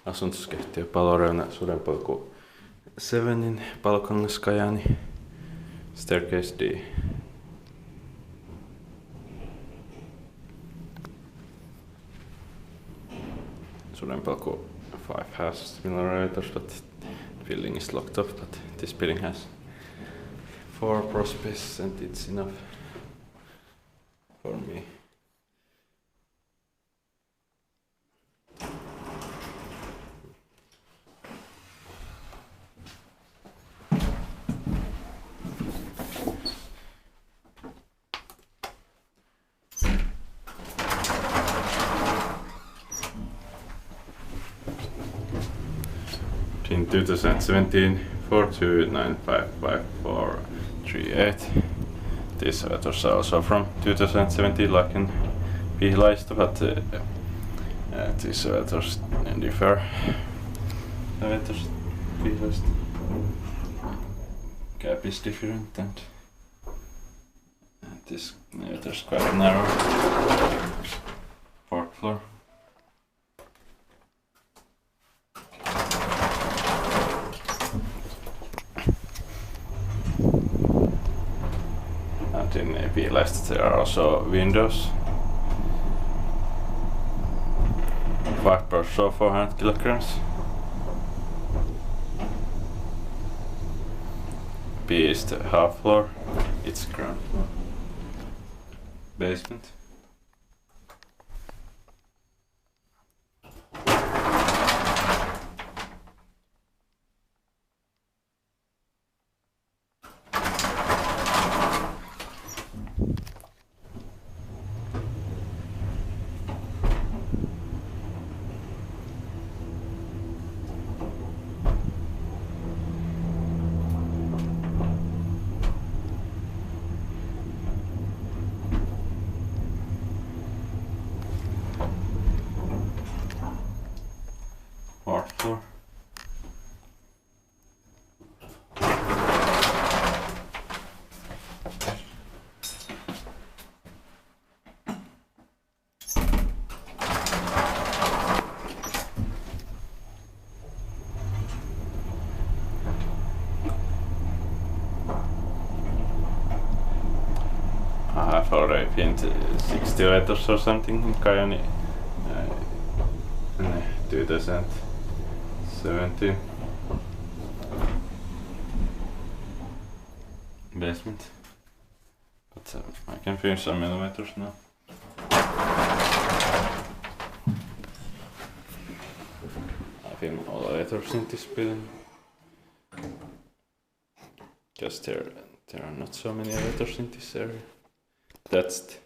asuntoskeittiö Paloreuna Sudenpolku 7 in Palokangas Kajaani. Staircase D. Sudenpolku 5 has similar elevators, but the building is locked off, but this building has 4 ProSpace and it's enough for me. In 2017, 42955438. These elevators are also from 2017, like in Pihlaista, but these elevators differ. Elevators Pihlaista. Gap is different and this elevator is quite narrow. 4th floor. In Pihlaista there are also windows. 5 per so 400 kilograms. B is the half floor, it's ground floor. Basement. Floor. I've already been to 60 letters or something in Kajaani. 2017 basement, but I can film some elevators now. I film all elevators in this building because there are not so many elevators in this area. That's